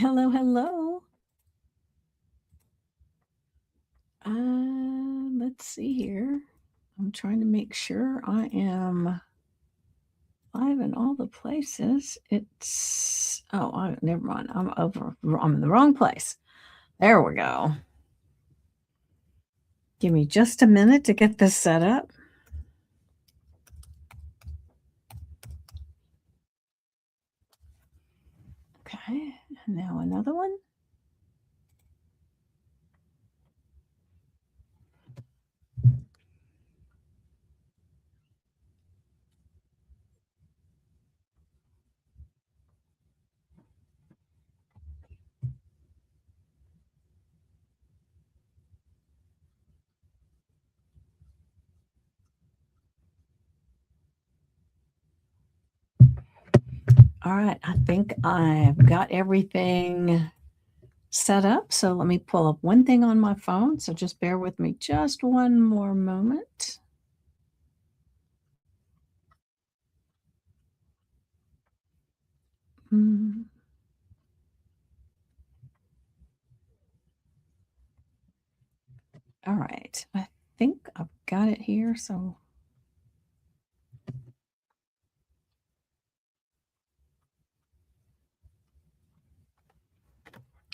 Hello, hello. Let's see here. I'm trying to make sure I am live in all the places. Never mind. I'm in the wrong place. There we go. Give me just a minute to get this set up. Okay, now another one. All right, I think I've got everything set up. So let me pull up one thing on my phone. So just bear with me just one more moment. Mm. All right, I think I've got it here. So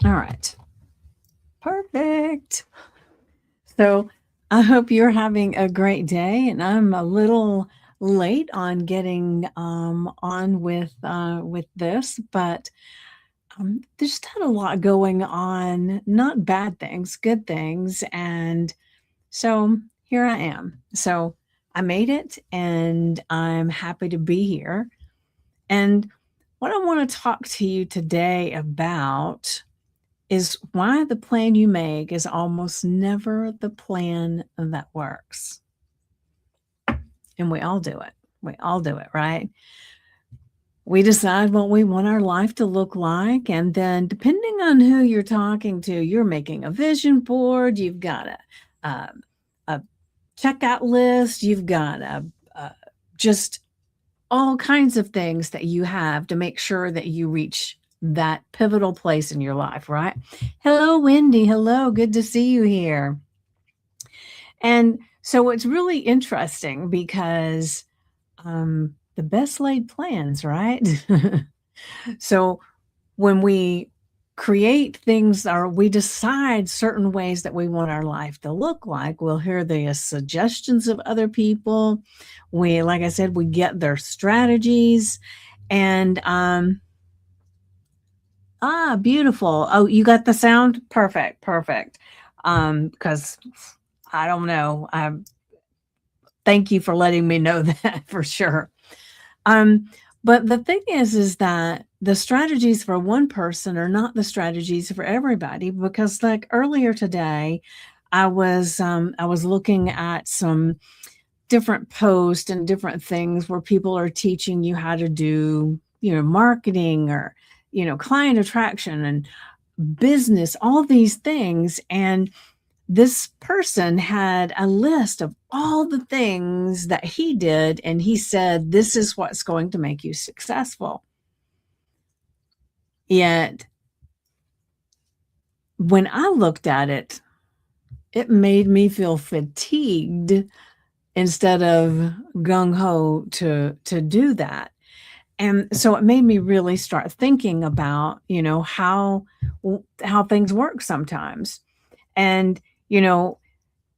all right. Perfect. So I hope you're having a great day, and I'm a little late on getting on with this, but just had a lot going on, not bad things, good things, and so here I am. So I made it, and I'm happy to be here. And what I want to talk to you today about is why the plan you make is almost never the plan that works. And we all do it. We all do it, right? We decide what we want our life to look like. And then, depending on who you're talking to, you're making a vision board, you've got a checkout list, you've got just all kinds of things that you have to make sure that you reach that pivotal place in your life, right? Hello, Wendy. Hello. Good to see you here. And so it's really interesting because the best laid plans, right? So when we create things or we decide certain ways that we want our life to look like, we'll hear the suggestions of other people. Like I said, we get their strategies and beautiful. Oh, you got the sound? Perfect, perfect. Because I don't know. Thank you for letting me know that for sure. But the thing is that the strategies for one person are not the strategies for everybody because like earlier today, I was looking at some different posts and different things where people are teaching you how to do, marketing or, client attraction and business, all these things. And this person had a list of all the things that he did, and he said, this is what's going to make you successful. Yet, when I looked at it, it made me feel fatigued instead of gung ho to do that. And so it made me really start thinking about, how things work sometimes. And,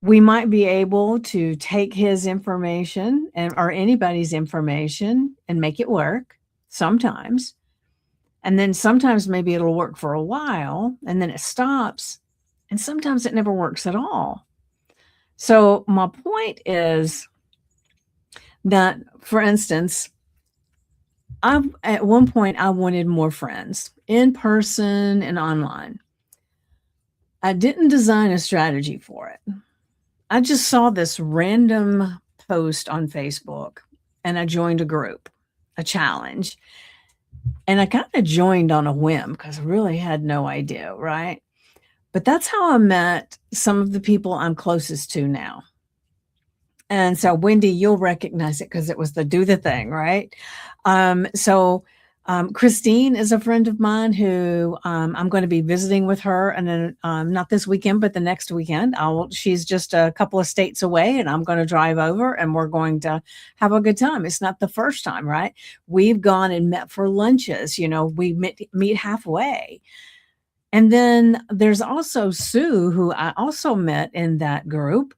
we might be able to take his information or anybody's information and make it work sometimes. And then sometimes maybe it'll work for a while and then it stops. And sometimes it never works at all. So my point is that, for instance, at one point I wanted more friends in person and online. I didn't design a strategy for it. I just saw this random post on Facebook and I joined a group, a challenge. And I kind of joined on a whim because I really had no idea, right? But that's how I met some of the people I'm closest to now. And so, Wendy, you'll recognize it because it was the do the thing, right? So Christine is a friend of mine who I'm going to be visiting with her, and then not this weekend, but the next weekend. She's just a couple of states away, and I'm going to drive over, and we're going to have a good time. It's not the first time, right? We've gone and met for lunches. We meet halfway. And then there's also Sue, who I also met in that group,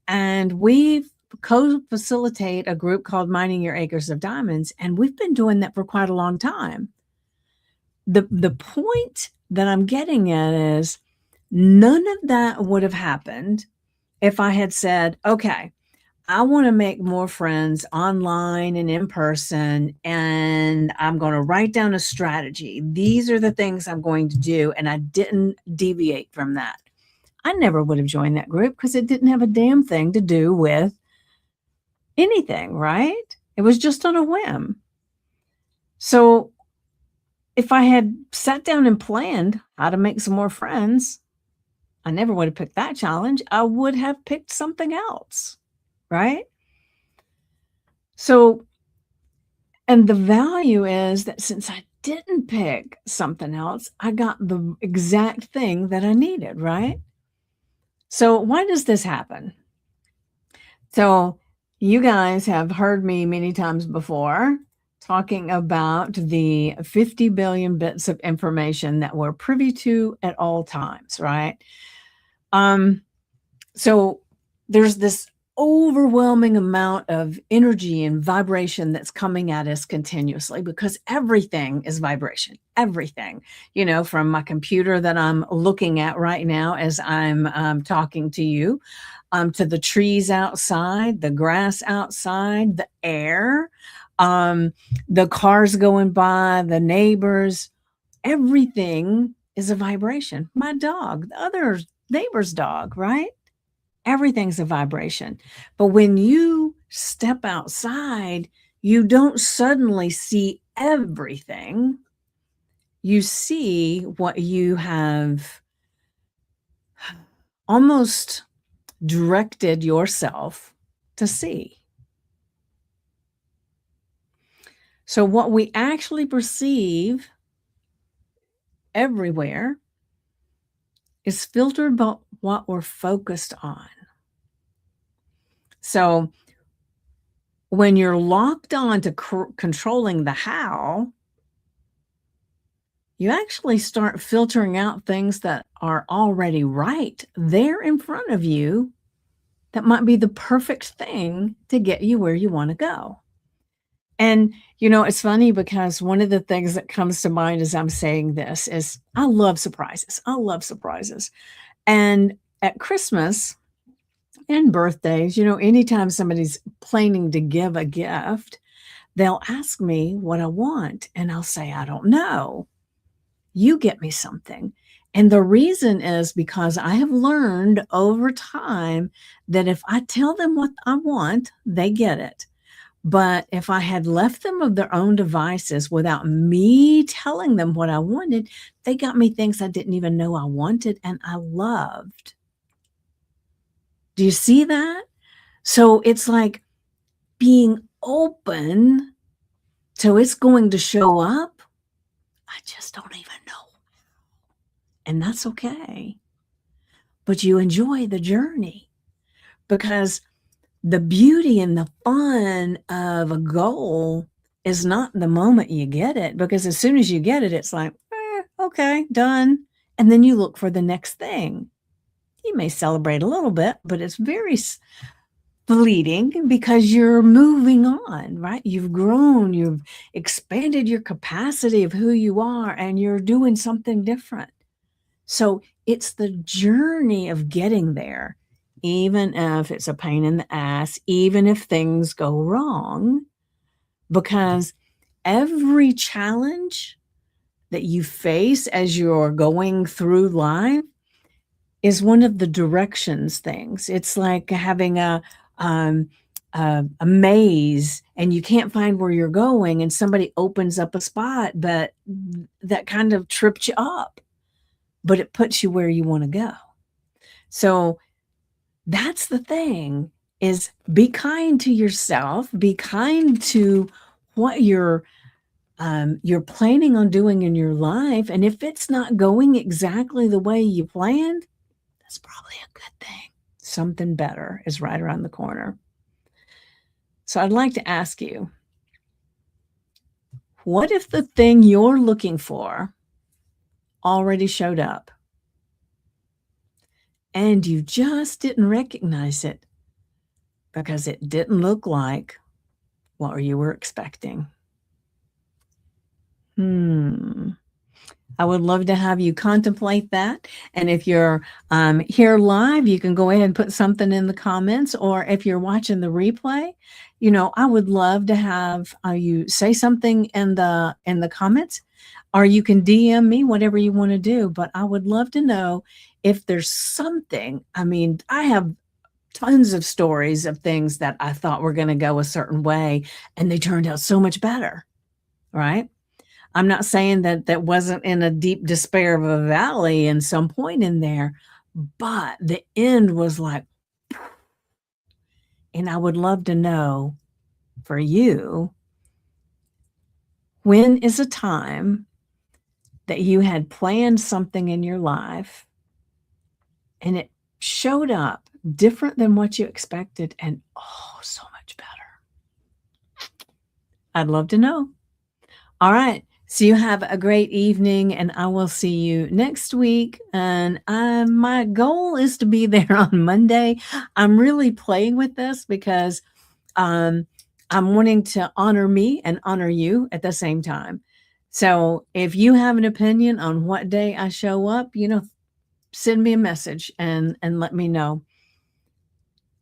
and we co-facilitate a group called Mining Your Acres of Diamonds, and we've been doing that for quite a long time. The point that I'm getting at is none of that would have happened if I had said, okay, I want to make more friends online and in person, and I'm going to write down a strategy. These are the things I'm going to do, and I didn't deviate from that. I never would have joined that group because it didn't have a damn thing to do with anything, right? It was just on a whim. So if I had sat down and planned how to make some more friends, I never would have picked that challenge. I would have picked something else, right? So, and the value is that since I didn't pick something else, I got the exact thing that I needed, right? So why does this happen? So you guys have heard me many times before talking about the 50 billion bits of information that we're privy to at all times, right? So there's this overwhelming amount of energy and vibration that's coming at us continuously because everything is vibration. Everything, from my computer that I'm looking at right now as I'm talking to you, to the trees outside, the grass outside, the air, the cars going by, the neighbors, everything is a vibration. My dog, the other neighbor's dog, right? Everything's a vibration. But when you step outside, you don't suddenly see everything. You see what you have almost directed yourself to see. So what we actually perceive everywhere is filtered by what we're focused on. So when you're locked on to controlling the how, you actually start filtering out things that are already right there in front of you that might be the perfect thing to get you where you want to go. And, it's funny because one of the things that comes to mind as I'm saying this is I love surprises. I love surprises. And at Christmas and birthdays, anytime somebody's planning to give a gift, they'll ask me what I want. And I'll say, I don't know. You get me something. And the reason is because I have learned over time that if I tell them what I want, they get it. But if I had left them of their own devices without me telling them what I wanted, they got me things I didn't even know I wanted and I loved. Do you see that? So it's like being open to it's going to show up. I just don't even know. And that's okay. But you enjoy the journey because the beauty and the fun of a goal is not the moment you get it, because as soon as you get it, it's like, okay, done. And then you look for the next thing. You may celebrate a little bit, but it's very fleeting because you're moving on, right? You've grown, you've expanded your capacity of who you are, and you're doing something different. So it's the journey of getting there, even if it's a pain in the ass, even if things go wrong, because every challenge that you face as you're going through life is one of the directions things. It's like having a maze and you can't find where you're going, and somebody opens up a spot, but that kind of tripped you up, but it puts you where you want to go. So that's the thing, is be kind to yourself, be kind to what you're you're planning on doing in your life. And if it's not going exactly the way you planned, that's probably a good thing. Something better is right around the corner. So I'd like to ask you, what if the thing you're looking for already showed up and you just didn't recognize it because it didn't look like what you were expecting? I would love to have you contemplate that. And if you're here live, you can go ahead and put something in the comments. Or if you're watching the replay, I would love to have you say something in the comments, or you can DM me, whatever you want to do. But I would love to know if there's something. I mean, I have tons of stories of things that I thought were going to go a certain way, and they turned out so much better, right? I'm not saying that that wasn't in a deep despair of a valley in some point in there, but the end was like, and I would love to know for you, when is a time that you had planned something in your life and it showed up different than what you expected, and oh, so much better? I'd love to know. All right. So you have a great evening, and I will see you next week. And my goal is to be there on Monday. I'm really playing with this because I'm wanting to honor me and honor you at the same time. So if you have an opinion on what day I show up, send me a message and let me know.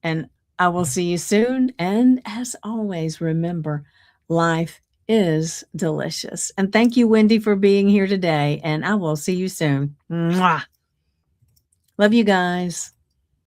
And I will see you soon. And as always, remember, life is delicious. And thank you, Wendy, for being here today. And I will see you soon. Mwah. Love you guys.